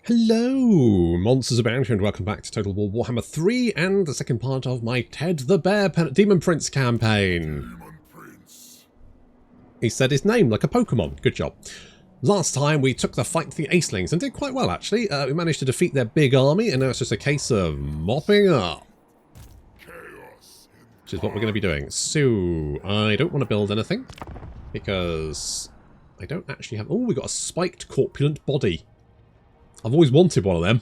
Hello, monsters abound here, and welcome back to Total War Warhammer 3 and the second part of my Ted the Bear Daemon Prince campaign. Daemon Prince. He said his name like a Pokemon. Good job. Last time we took the fight to the Acelings and did quite well, actually. We managed to defeat their big army, and now it's just a case of mopping up. Chaos. Which is what we're going to be doing. So, I don't want to build anything, because I don't actually have... Oh, we got a spiked corpulent body. I've always wanted one of them.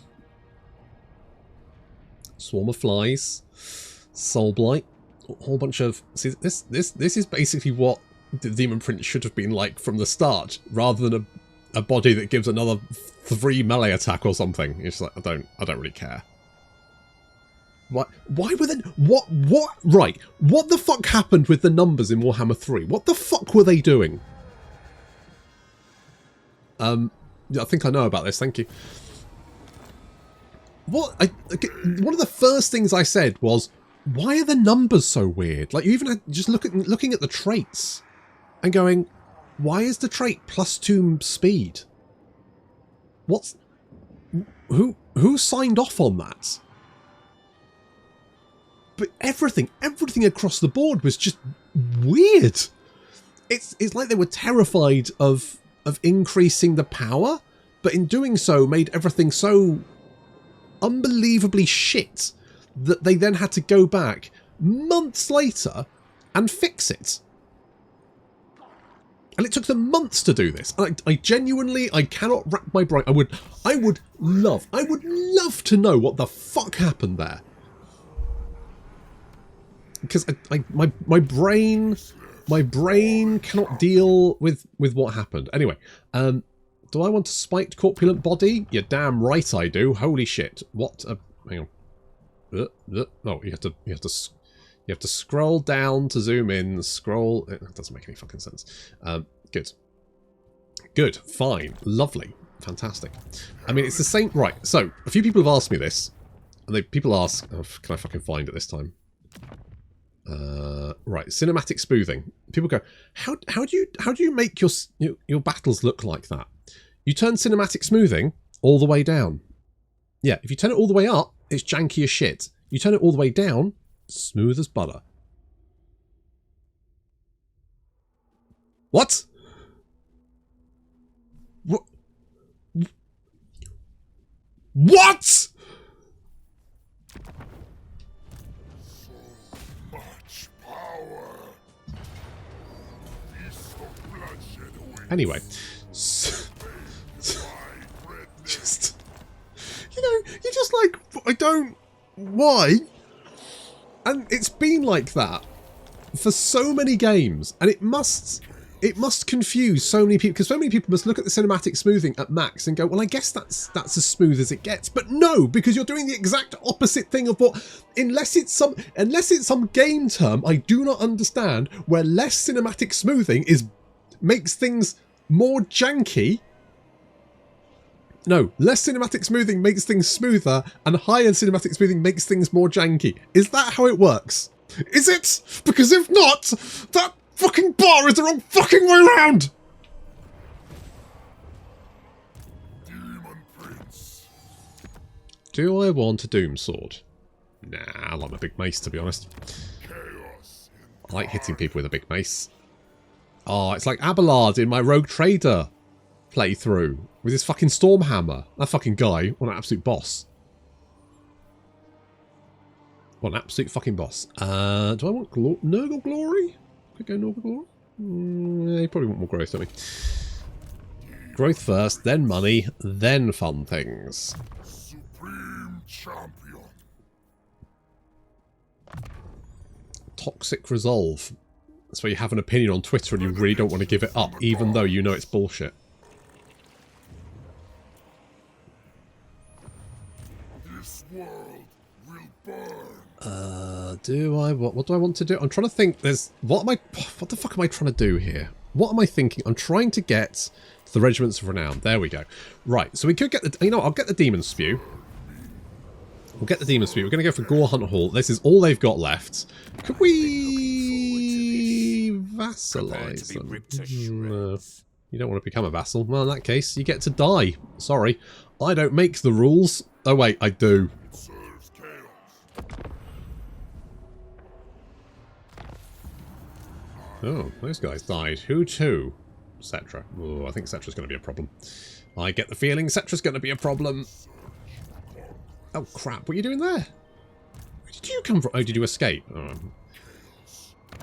Swarm of flies, soul blight, a whole bunch of... See, this is basically what the Daemon Prince should have been like from the start, rather than a body that gives another 3 melee attack or something. It's like I don't really care. What? Why were they... What? Right. What the fuck happened with the numbers in Warhammer 3? What the fuck were they doing? Yeah, I think I know about this, thank you. One of the first things I said was, why are the numbers so weird? Like, you even had just looking at the traits and going, why is the trait +2 speed? Who signed off on that? But everything across the board was just weird. It's like they were terrified of increasing the power, but in doing so made everything so unbelievably shit that they then had to go back months later and fix it. And it took them months to do this. I genuinely, I cannot wrap my brain. I would love to know what the fuck happened there. Because my brain cannot deal with what happened. Anyway, do I want a spiked corpulent body? You're damn right I do. Holy shit! What? Hang on. No, you have to scroll down to zoom in. Scroll. It doesn't make any fucking sense. Good. Fine. Lovely. Fantastic. I mean, it's the same. Right. So a few people have asked me this, and people ask, oh, "Can I fucking find it this time?" Right, cinematic smoothing. People go, how do you make your battles look like that? You turn cinematic smoothing all the way down. Yeah, if you turn it all the way up, it's janky as shit. You turn it all the way down, smooth as butter. What? What? Anyway, just, you're just like, why? And it's been like that for so many games, and it must confuse so many people, because so many people must look at the cinematic smoothing at max and go, well, I guess that's as smooth as it gets. But no, because you're doing the exact opposite thing of what, unless it's some game term I do not understand, where less cinematic smoothing makes things more janky. No, less cinematic smoothing makes things smoother, and higher cinematic smoothing makes things more janky. Is that how it works? Is it? Because if not, that fucking bar is the wrong fucking way around! Daemon Prince. Do I want a Doom Sword? Nah, I like my big mace, to be honest. Chaos. I like hitting people with a big mace. Oh, it's like Abelard in my Rogue Trader playthrough with his fucking Stormhammer. That fucking guy, what an absolute boss. What an absolute fucking boss. Do I want Nurgle Glory? Could I go Nurgle Glory? Yeah, you probably want more growth, don't we? Growth first, then money, then fun things. Supreme champion. Toxic Resolve. That's where you have an opinion on Twitter and you really don't want to give it up, even though you know it's bullshit. This world will burn. What do I want to do? I'm trying to think. What the fuck am I trying to do here? What am I thinking? I'm trying to get to the Regiments of Renown. There we go. Right, so we could get the... I'll get the Demon Spew. We'll get the Demon Spew. We're going to go for Gore Hunt Hall. This is all they've got left. Could we vassalize them? No. You don't want to become a vassal. Well, in that case, you get to die. Sorry. I don't make the rules. Oh wait, I do. It serves chaos. Oh, those guys died. Who to? Cetra. Oh, I think Cetra's going to be a problem. I get the feeling Cetra's going to be a problem. Oh crap, what are you doing there? Where did you come from? Oh, did you escape? Oh.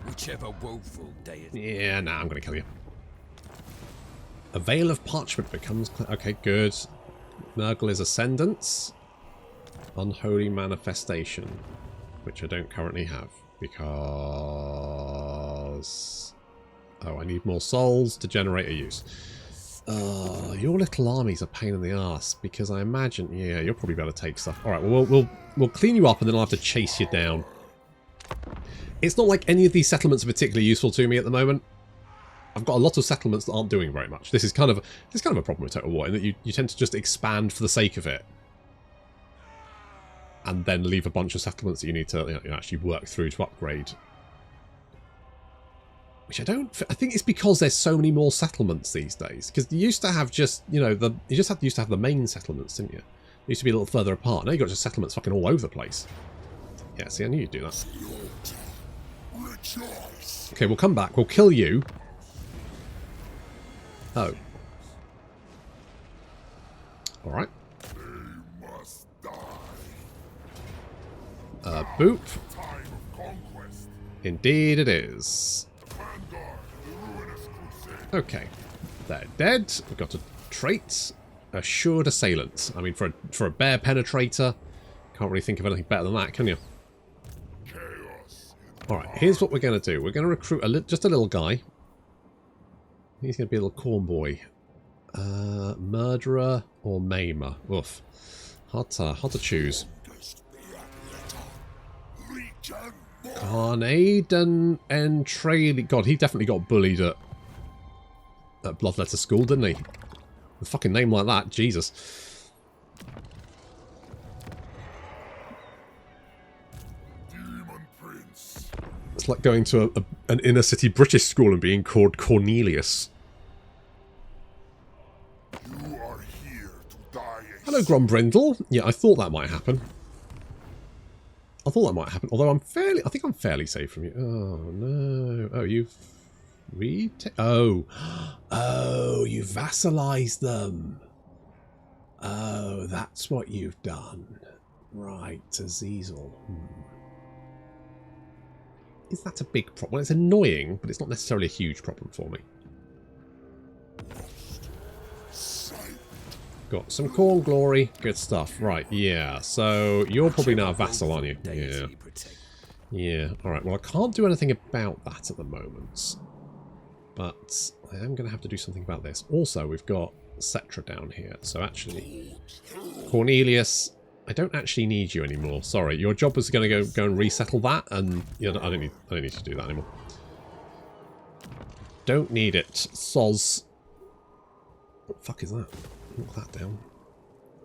Whichever woeful day it Yeah, nah, I'm going to kill you. A veil of parchment becomes... Okay, good. Nurgle is Ascendance. Unholy Manifestation. Which I don't currently have. Because... Oh, I need more souls to generate a use. Your little army's a pain in the ass. Because I imagine... Yeah, you'll probably be able to take stuff. Alright, well, we'll clean you up and then I'll have to chase you down. It's not like any of these settlements are particularly useful to me at the moment. I've got a lot of settlements that aren't doing very much. This is kind of a problem with Total War in that you tend to just expand for the sake of it, and then leave a bunch of settlements that you need to actually work through to upgrade. Which I think it's because there's so many more settlements these days. Because you used to have just you used to have the main settlements, didn't you? It used to be a little further apart. Now you've got just settlements fucking all over the place. Yeah, see, I knew you'd do that. Okay, we'll come back. We'll kill you. Oh. Alright. They must die. Boop. Time of conquest. Indeed it is. Vanguard, the ruinous crusade. Okay. They're dead. We've got a trait. Assured Assailant. I mean, for a bear penetrator, can't really think of anything better than that, can you? Chaos. Alright, here's what we're going to do. We're going to recruit just a little guy. He's going to be a little corn boy. Murderer or Maimer. Oof. Hard to choose. Carnade and Trailing. God, he definitely got bullied at Bloodletter School, didn't he? A fucking name like that, Jesus. Daemon Prince. It's like going to an inner city British school and being called Cornelius. You are here to die. Hello, Grombrindle. Yeah, I thought that might happen. Although I think I'm fairly safe from you. Oh no! Oh, you've oh, you vassalized them. Oh, that's what you've done, right? Azazel. Is that a big problem? Well, it's annoying, but it's not necessarily a huge problem for me. Got some corn glory. Good stuff. Right, yeah. So you're probably now a vassal, aren't you? Yeah. Yeah. Alright, well I can't do anything about that at the moment. But I am going to have to do something about this. Also, we've got Cetra down here. So actually, Cornelius, I don't actually need you anymore. Sorry, your job was going to go and resettle that, and I don't need to do that anymore. Don't need it. Soz. What the fuck is that? Knock that down.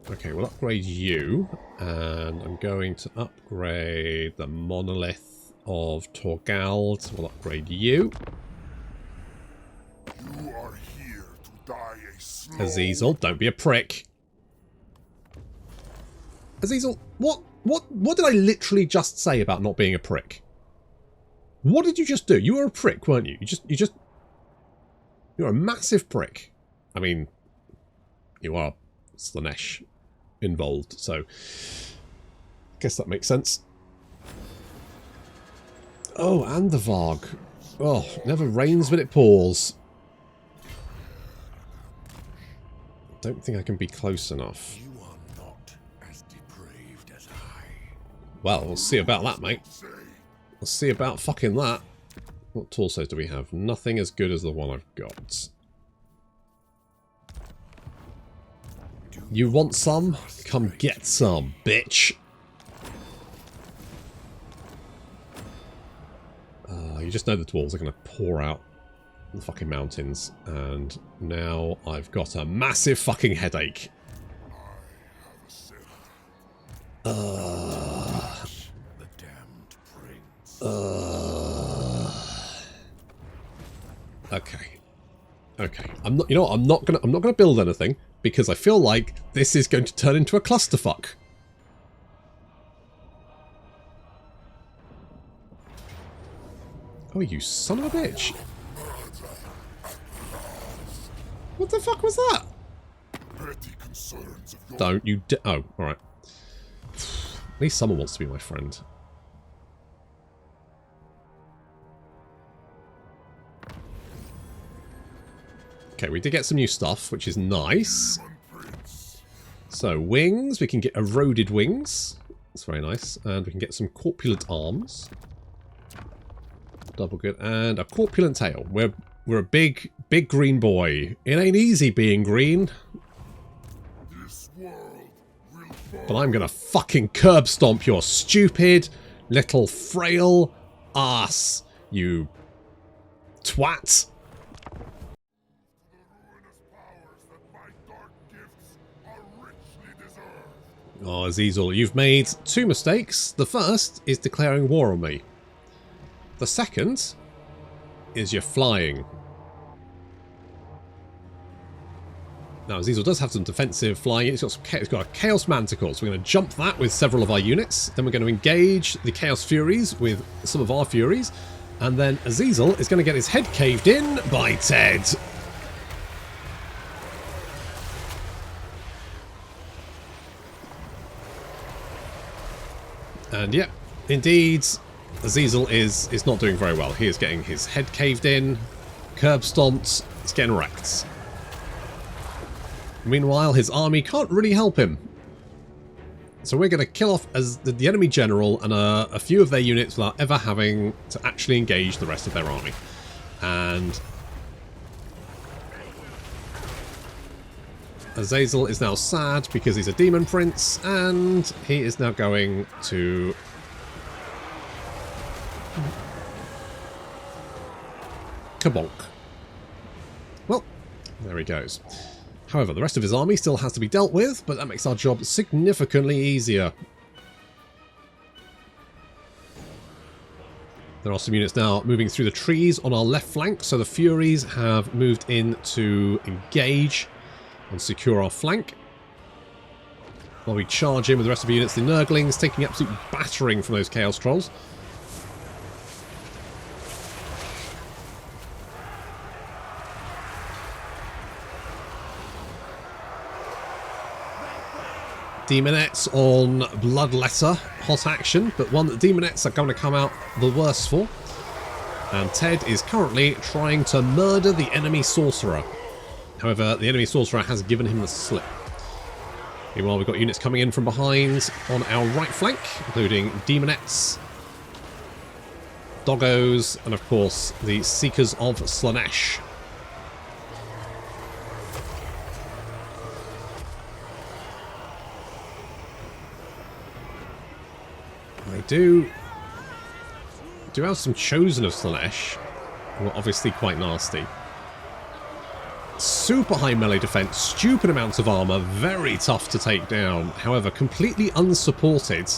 Okay, we'll upgrade you, and I'm going to upgrade the Monolith of Torgald. We'll upgrade you. You are here to die a slow. Azazel, don't be a prick. Azazel, what did I literally just say about not being a prick? What did you just do? You were a prick, weren't you? You're a massive prick. I mean, you are Slanesh involved, so I guess that makes sense. Oh, and the Varg. Oh, it never rains when it pours. Don't think I can be close enough. You are not as depraved as I. Well, we'll see about that, mate. We'll see about fucking that. What torsos do we have? Nothing as good as the one I've got. You want some? Come get some, bitch. You just know the dwarves are going to pour out the fucking mountains. And now I've got a massive fucking headache. The damned prince. Okay. Okay. I'm not. You know what? I'm not gonna build anything. because I feel like this is going to turn into a clusterfuck. Oh, you son of a bitch. What the fuck was that? Petty concerns of your Don't you oh, alright. At least someone wants to be my friend. Okay, we did get some new stuff, which is nice. Daemon Prince. So, wings. We can get eroded wings. That's very nice. And we can get some corpulent arms. Double good. And a corpulent tail. We're a big green boy. It ain't easy being green. This world will fall. But I'm gonna fucking curb stomp your stupid little frail ass, you twat. Ruinous powers that my dark gifts are richly deserved. Oh, Azazel, you've made two mistakes. The first is declaring war on me. The second is you're flying. Now, Azazel does have some defensive flying. It's got a Chaos Manticore, so we're going to jump that with several of our units. Then we're going to engage the Chaos Furies with some of our Furies. And then Azazel is going to get his head caved in by Ted. And yeah, indeed, Azazel is not doing very well. He is getting his head caved in, curb stomped, he's getting wrecked. Meanwhile, his army can't really help him. So we're going to kill off as the enemy general and a few of their units without ever having to actually engage the rest of their army. And Azazel is now sad because he's a Daemon Prince, and he is now going to kabonk. Well, there he goes. However, the rest of his army still has to be dealt with, but that makes our job significantly easier. There are some units now moving through the trees on our left flank, so the Furies have moved in to engage and secure our flank. While we charge in with the rest of the units, the Nurglings taking absolute battering from those Chaos Trolls. Demonettes on Bloodletter, hot action, but one that Demonettes are going to come out the worse for. And Ted is currently trying to murder the enemy Sorcerer. However, the enemy Sorcerer has given him the slip. Meanwhile, we've got units coming in from behind on our right flank, including Demonettes, Doggos, and of course the Seekers of Slaanesh. They do have some Chosen of Slaanesh, who are obviously quite nasty. Super high melee defense, stupid amounts of armor, very tough to take down. However, completely unsupported.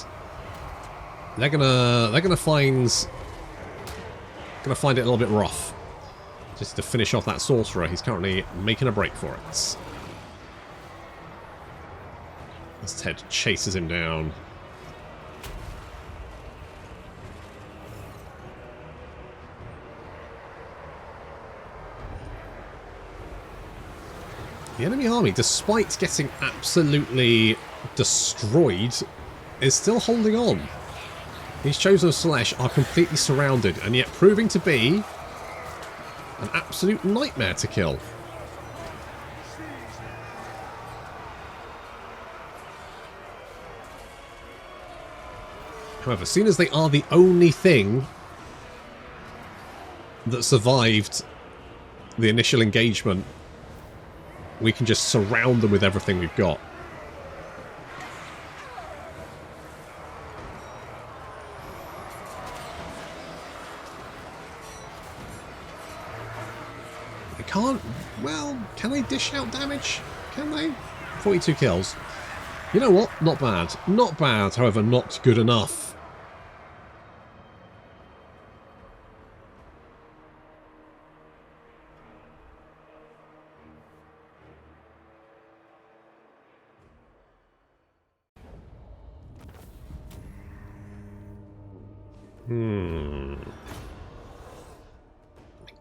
They're gonna find it a little bit rough. Just to finish off that Sorcerer, he's currently making a break for it. As Ted chases him down. The enemy army, despite getting absolutely destroyed, is still holding on. These Chosen of Slaanesh are completely surrounded, and yet proving to be an absolute nightmare to kill. However, seeing as they are the only thing that survived the initial engagement, we can just surround them with everything we've got. They can't... Well, can they dish out damage? Can they? 42 kills. You know what? Not bad. Not bad, however, not good enough.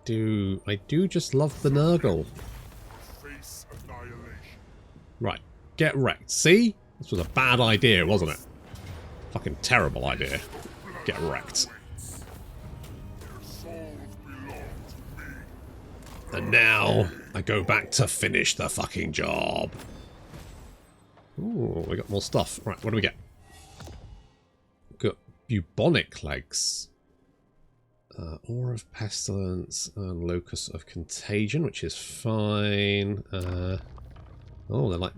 do just love the Nurgle. Face annihilation. Right, get wrecked. See? This was a bad idea, wasn't it? Fucking terrible idea. Get wrecked. Their souls belong to me. And now I go back to finish the fucking job. Ooh, we got more stuff. Right, what do we get? Got bubonic legs. Aura of Pestilence and Locus of Contagion, which is fine. Oh, they're like...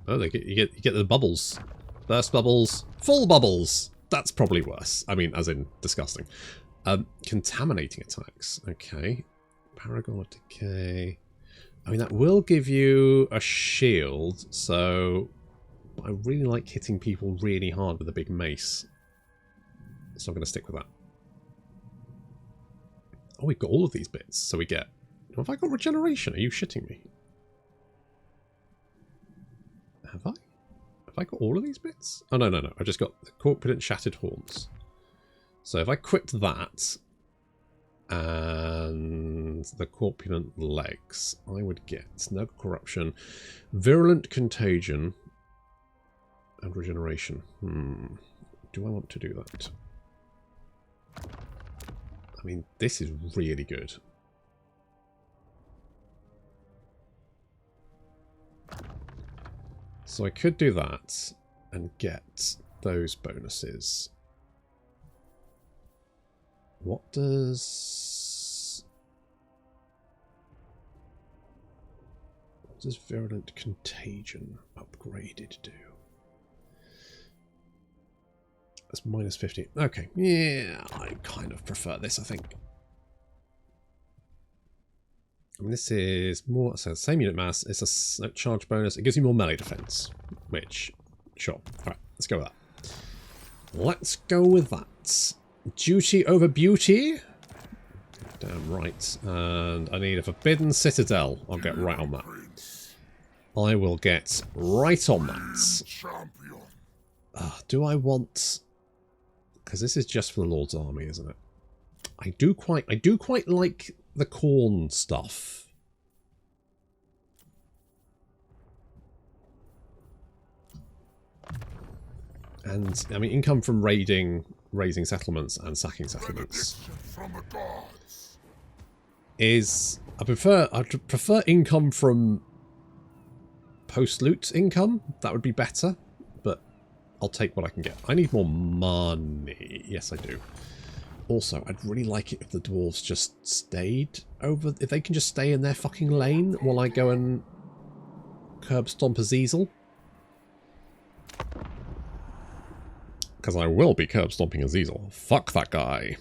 Oh, you get the bubbles. Burst bubbles. Full bubbles! That's probably worse. I mean, as in disgusting. Contaminating attacks. Okay. Paragon of Decay. I mean, that will give you a shield, so... I really like hitting people really hard with a big mace. So I'm going to stick with that. Oh, we've got all of these bits. So we get... Have I got regeneration? Are you shitting me? Have I? Have I got all of these bits? Oh, no, no, no. I just got the Corpulent Shattered Horns. So if I quit that and the Corpulent Legs, I would get No Corruption, Virulent Contagion, and Regeneration. Do I want to do that? I mean, this is really good. So I could do that and get those bonuses. What does Virulent Contagion upgraded do? That's minus 50. Okay, yeah, I kind of prefer this, I think. I mean, this is more, so same unit mass, it's a charge bonus, it gives you more melee defense, which, sure. Alright, let's go with that. Let's go with that. Duty over beauty? Damn right. And I need a Forbidden Citadel. I'll get right on that. I will get right on that. Do I want... Because this is just for the Lord's Army, isn't it? I do quite like the corn stuff. And I mean, income from raiding settlements and sacking settlements is I prefer income from post-loot income. That would be better, but I'll take what I can get. I need more money. Yes, I do. Also, I'd really like it if the dwarves just stayed over... If they can just stay in their fucking lane while I go and curb stomp Azazel. Because I will be curb stomping Azazel. Fuck that guy.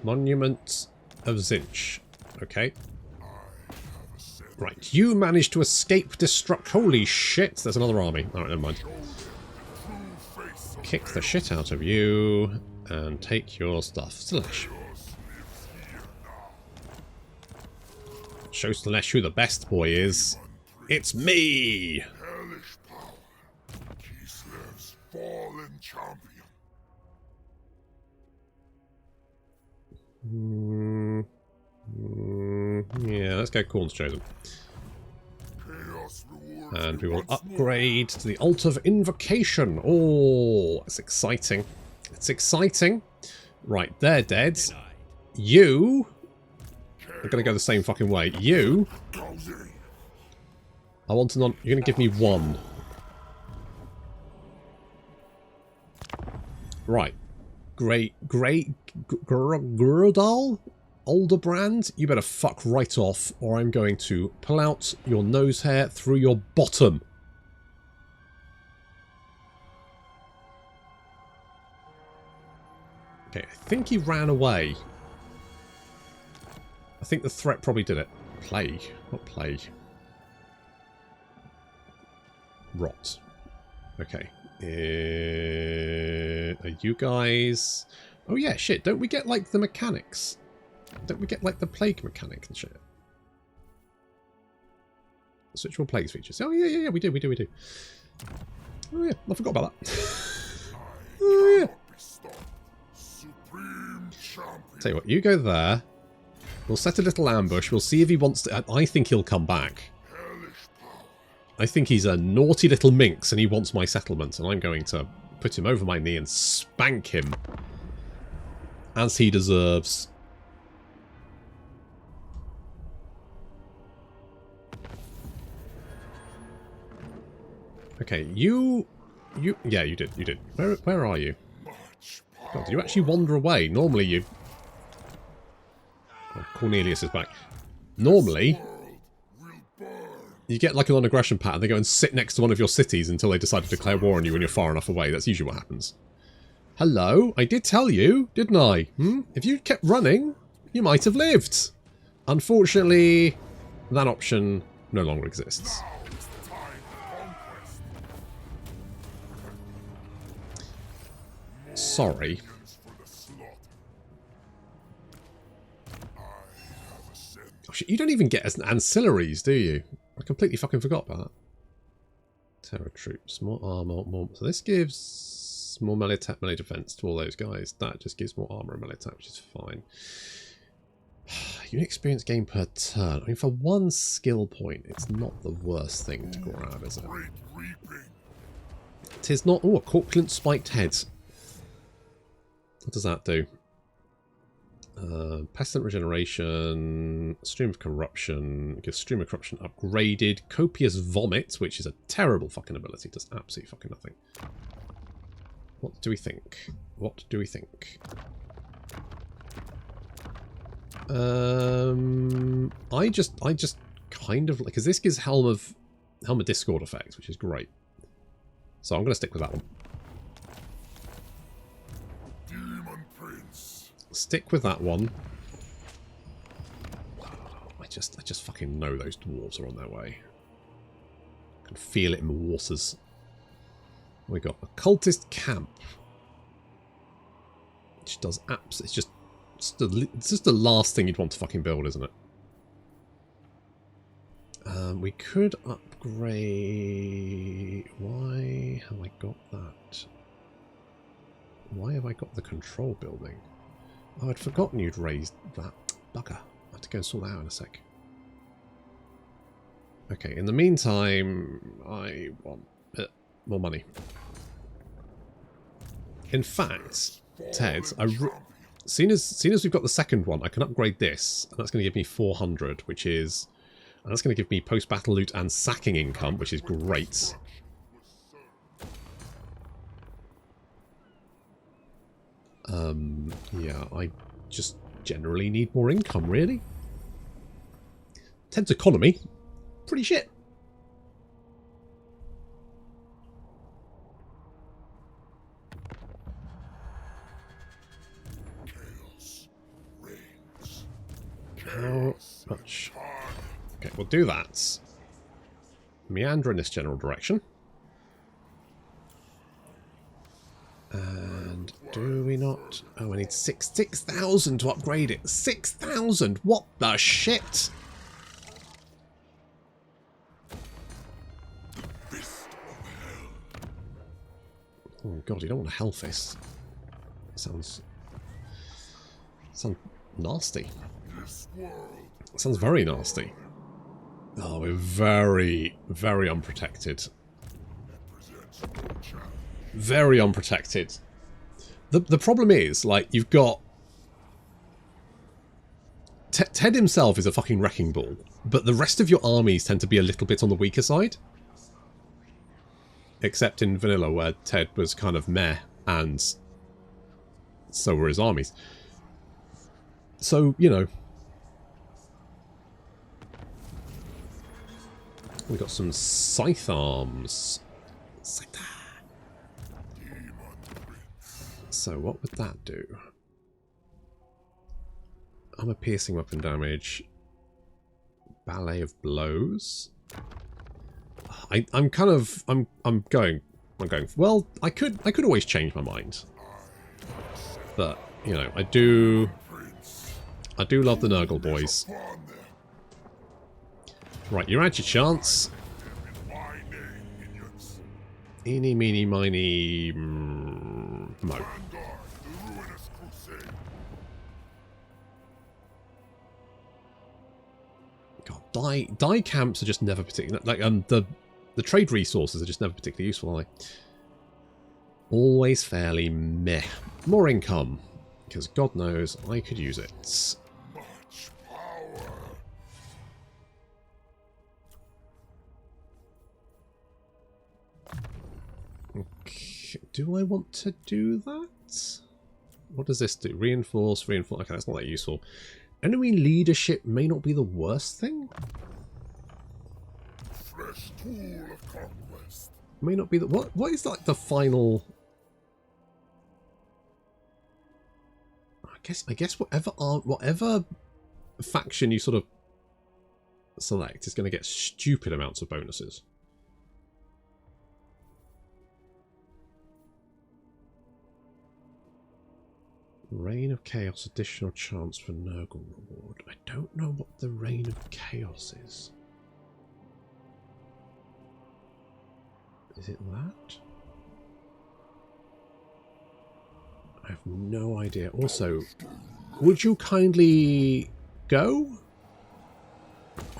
Monument of Zinch. Okay. Right, you managed to escape destruct. Holy shit, there's another army. Alright, never mind. Kick the shit out of you and take your stuff. Slash. Show Slanesh who the best boy is. It's me! Hellish power. Kislev's fallen champion. Yeah, let's go Khorne's Chosen. And we will upgrade to the Altar of Invocation. Oh, it's exciting. It's exciting. Right, they're dead. You are going to go the same fucking way. You... I want to not... You're going to give me one. Right. Gurdal? Alderbrand? You better fuck right off, or I'm going to pull out your nose hair through your bottom. Okay, I think he ran away. I think the threat probably did it. Plague. What plague? Rot. Okay. Are you guys... Oh yeah, shit. Don't we get, like, the mechanics? Don't we get, like, the plague mechanic and shit? Switchable plagues features. Oh, yeah, we do. Oh yeah, I forgot about that. Oh yeah. Be stopped. Supreme champion. Tell you what, you go there. We'll set a little ambush. We'll see if he wants to... I think he'll come back. Hellish power. I think he's a naughty little minx and he wants my settlement, and I'm going to put him over my knee and spank him as he deserves. Okay, you yeah, you did. Where are you? Much God, power. did you actually wander away? Normally you... Oh, Cornelius is back. Normally, Will burn. you get like a non-aggression pattern. They go and sit next to one of your cities until they decide to declare war on you when you're far enough away. That's usually what happens. Hello? I did tell you, didn't I? If you kept running, you might have lived. Unfortunately, that option no longer exists. Now is the time for conquest. Sorry. Millions for the slaughter. I have ascended. Oh, shit, you don't even get ancillaries, do you? I completely fucking forgot about that. Terror troops, more armor, more... So this gives more melee attack, melee defense to all those guys. That just gives more armor and melee attack, which is fine. Unit experience gain per turn. I mean, for one skill point, it's not the worst thing to grab, is it? Great reaping. Tis not... Oh, a corpulent spiked head. What does that do? Pestilent regeneration, stream of corruption, gives stream of corruption upgraded, copious vomit, which is a terrible fucking ability, does absolutely fucking nothing. What do we think? What do we think? I just kind of like, because this gives Helm of Discord effect, which is great. So I'm going to stick with that one. Daemon Prince. Stick with that one. I just fucking know those dwarves are on their way. I can feel it in the waters. We got Occultist Camp, which does it's just the last thing you'd want to fucking build, isn't it? We could upgrade... Why have I got that? Why have I got the control building? Oh, I'd forgotten you'd raised that. Bugger. I'll have to go and sort that out in a sec. Okay, in the meantime, I want more money. In fact, Ted, seeing as we've got the second one, I can upgrade this, and that's going to give me 400, which is... And that's going to give me post-battle loot and sacking income, which is great. Yeah, I just generally need more income, really. Ted's economy, pretty shit. Chaos reigns. How much? Okay, we'll do that. Meander in this general direction. And do we not... Oh, I need 6,000 to upgrade it. 6,000? What the shit? Oh god, you don't want a hell fist. Sounds nasty. Sounds very nasty. Oh, we're very, very unprotected. Very unprotected. The problem is, like, you've got... Ted himself is a fucking wrecking ball, but the rest of your armies tend to be a little bit on the weaker side. Except in vanilla, where Ted was kind of meh, and so were his armies. So, you know... We got some scythe arms. So what would that do? Armor piercing weapon damage. Ballet of blows. I'm going. Well, I could always change my mind. But, you know, I do love the Nurgle boys. Right, you had your chance. Eeny, meeny, miny, mo. Vanguard, the ruinous crusade. God, die camps are just never particularly like the trade resources are just never particularly useful, are they? Always fairly meh. More income, because God knows I could use it. Much power. Okay, do I want to do that? What does this do? Reinforce, reinforce. Okay, that's not that useful. Enemy leadership may not be the worst thing. Fresh tool of conquest. May not be the what is like the final. I guess whatever faction you sort of select is going to get stupid amounts of bonuses. Reign of Chaos, additional chance for Nurgle reward. I don't know what the Reign of Chaos is. Is it that? I have no idea. Also, would you kindly go?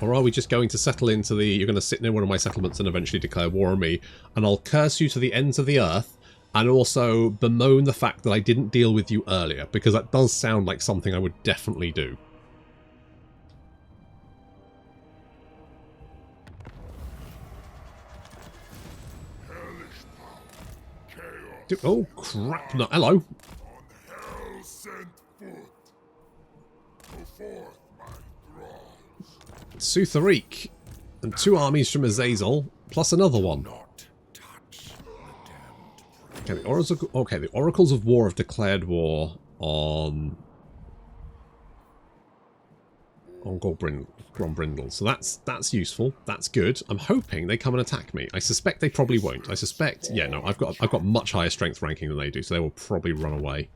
Or are we just going to settle into the... You're going to sit near one of my settlements and eventually declare war on me, and I'll curse you to the ends of the earth, and also bemoan the fact that I didn't deal with you earlier, because that does sound like something I would definitely do. Hellish power. Chaos. Dude, oh, crap. No, hello. On hell sent foot. Go forth, my thralls. Sutharik. And 2 armies from Azazel, plus another one. Not touch the damned Okay, the Oracles of War have declared war on Grombrindle. So that's useful. That's good. I'm hoping they come and attack me. I suspect they probably won't. I suspect, yeah, no, I've got much higher strength ranking than they do, so they will probably run away.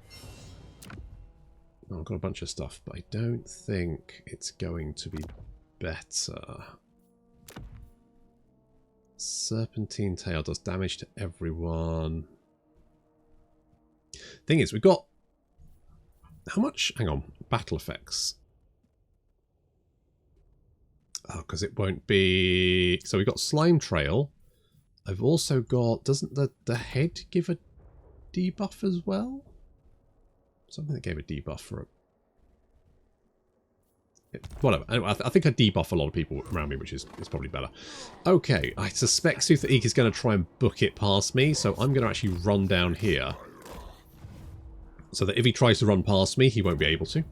Oh, I've got a bunch of stuff, but I don't think it's going to be better. Serpentine Tail does damage to everyone. Thing is, we've got... How much? Hang on. Battle effects. Oh, because it won't be... So we've got Slime Trail. I've also got... Doesn't the head give a debuff as well? Something that gave a debuff for it. Whatever. Anyway, I think I debuff a lot of people around me, which is probably better. Okay, I suspect Sutharik is going to try and book it past me, so I'm going to actually run down here. So that if he tries to run past me, he won't be able to.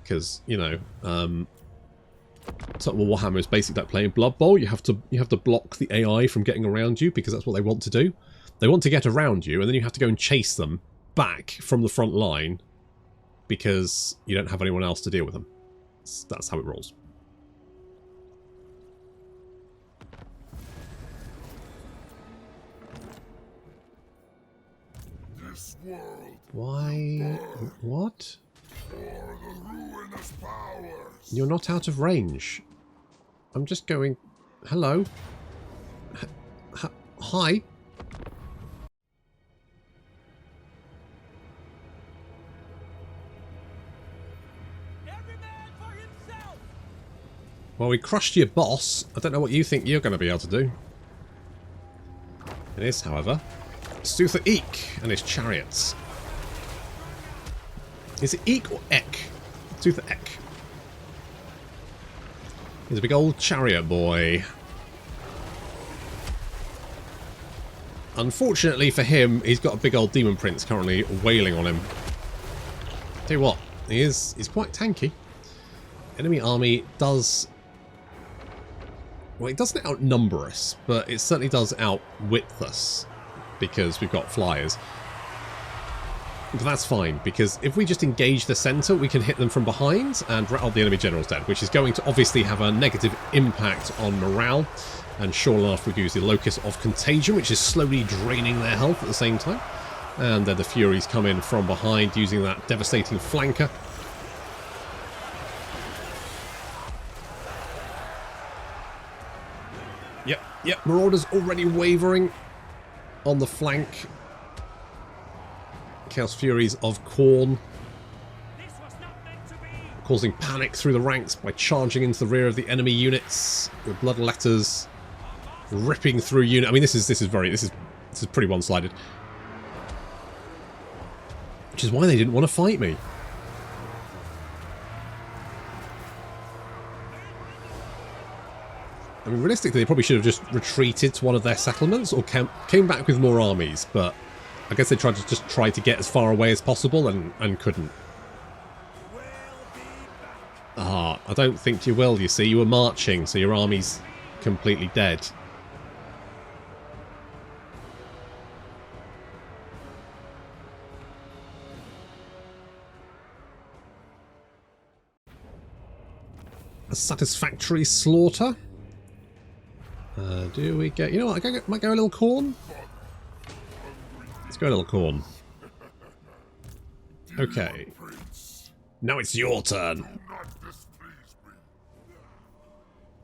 Because, you know, Warhammer is basically like playing Blood Bowl. You have to block the AI from getting around you, because that's what they want to do. They want to get around you, and then you have to go and chase them back from the front line, because you don't have anyone else to deal with them. That's how it rolls. This world. Why? What? For the ruinous powers. You're not out of range. I'm just going... Hello? Hi? Well, we crushed your boss. I don't know what you think you're going to be able to do. It is, however, Sutharik and his chariots. Is it Eek or Ek? Sutharik. He's a big old chariot boy. Unfortunately for him, he's got a big old Daemon Prince currently wailing on him. Tell you what, he's quite tanky. Enemy army does... Well, it doesn't outnumber us, but it certainly does outwit us, because we've got flyers. But that's fine, because if we just engage the centre, we can hit them from behind, and the enemy general's dead, which is going to obviously have a negative impact on morale. And sure enough, we use the Locus of Contagion, which is slowly draining their health at the same time. And then the Furies come in from behind, using that devastating flanker. Yep, Yep, Marauders already wavering on the flank. Chaos Furies of Khorne causing panic through the ranks by charging into the rear of the enemy units with bloodletters ripping through unit. I mean, this is pretty one-sided, which is why they didn't want to fight me. I mean, realistically, they probably should have just retreated to one of their settlements or came back with more armies, but I guess they tried to get as far away as possible and couldn't. Ah, I don't think you will, you see. You were marching, so your army's completely dead. A satisfactory slaughter. Do we get... You know what? I might go a little Khorne. Let's go a little Khorne. Okay. Now it's your turn.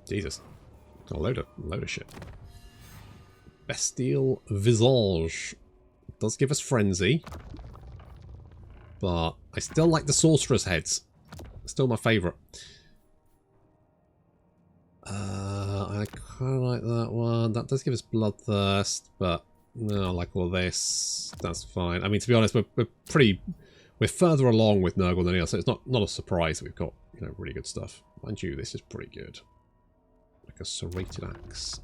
Jesus. Got a load of shit. Bestial Visage. Does give us Frenzy. But I still like the Sorcerer's Heads. Still my favourite. I kind of like that one. That does give us Bloodthirst, but no, I like all this. That's fine. I mean, to be honest, we're further along with Nurgle than anyone else, so it's not a surprise that we've got, you know, really good stuff. Mind you, this is pretty good. Like a serrated axe.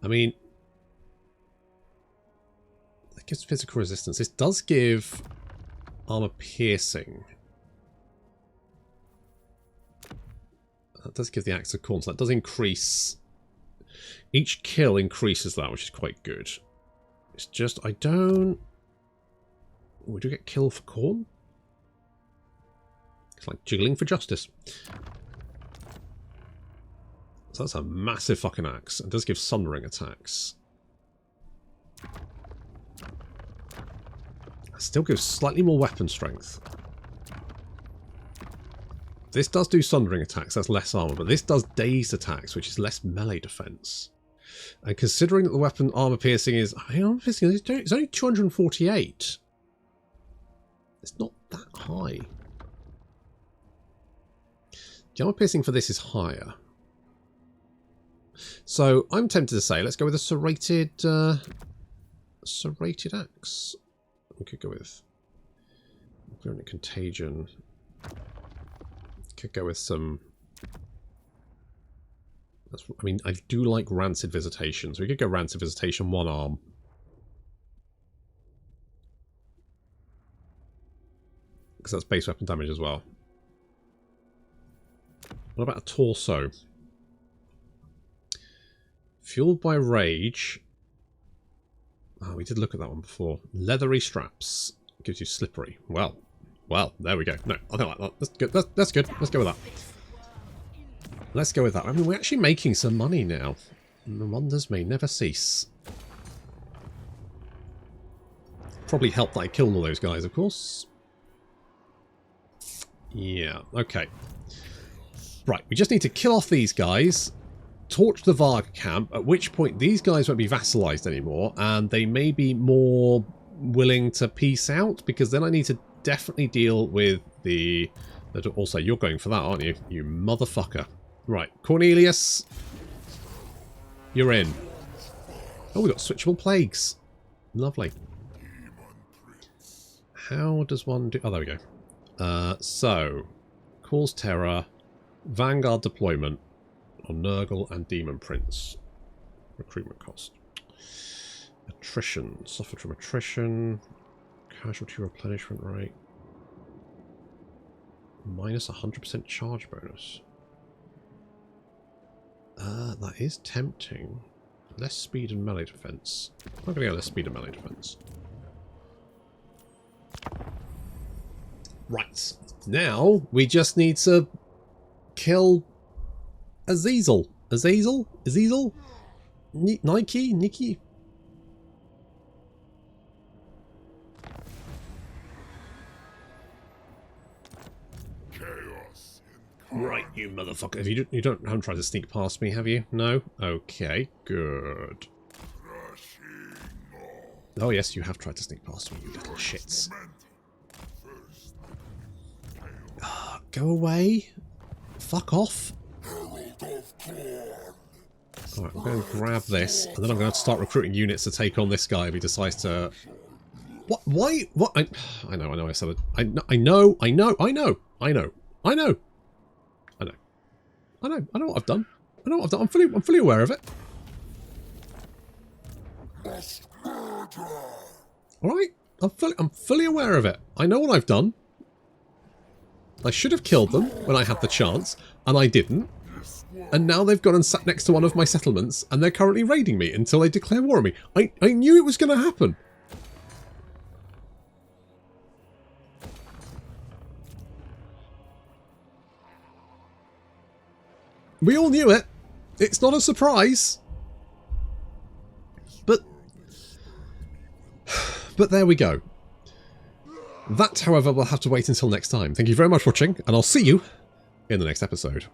I mean, that gives physical resistance. This does give armor piercing. That does give the Axe of Khorne, so that does increase. Each kill increases that, which is quite good. It's just, I don't... We do get kill for Khorne? It's like jiggling for justice. So that's a massive fucking axe. It does give sundering attacks. It still gives slightly more weapon strength. This does do sundering attacks, that's less armor, but this does dazed attacks, which is less melee defense. And considering that the weapon armor piercing is... armor piercing it's only 248. It's not that high. The armor piercing for this is higher. So I'm tempted to say, let's go with a serrated axe. We could go with Contagion. Could go with some... I mean, I do like Rancid Visitation, so we could go Rancid Visitation, one arm. Because that's base weapon damage as well. What about a torso? Fueled by Rage. Oh, we did look at that one before. Leathery straps. Gives you slippery. Well, there we go. No, I don't like that. That's good. That's good. Let's go with that. Let's go with that. I mean, we're actually making some money now. And the wonders may never cease. Probably helped that I killed all those guys, of course. Yeah, okay. Right, we just need to kill off these guys. Torch the Varg camp, at which point these guys won't be vassalized anymore, and they may be more willing to peace out, because then I need to definitely deal with the... Also, you're going for that, aren't you? You motherfucker. Right, Cornelius. You're in. Oh, we've got switchable plagues. Lovely. How does one do... Oh, there we go. So, Cause Terror, Vanguard deployment, on Nurgle and Daemon Prince. Recruitment cost. Attrition. Suffered from attrition. Casualty replenishment rate. Minus 100% charge bonus. That is tempting. Less speed and melee defense. I'm going to go less speed and melee defense. Right. Now, we just need to kill Azazel. Azazel? Azazel? Nikki? Right, you motherfucker. Have you haven't tried to sneak past me, have you? No? Okay, good. Oh yes, you have tried to sneak past me, you little shits. Go away. Fuck off. Alright, I'm going to grab this, and then I'm going to start recruiting units to take on this guy if he decides to... What? Why? What? I know, I said it. I know what I've done. I'm fully aware of it. Alright, I'm fully aware of it. I know what I've done. I should have killed them when I had the chance, and I didn't. And now they've gone and sat next to one of my settlements, and they're currently raiding me until they declare war on me. I knew it was going to happen. We all knew it. It's not a surprise. But there we go. That, however, will have to wait until next time. Thank you very much for watching, and I'll see you in the next episode.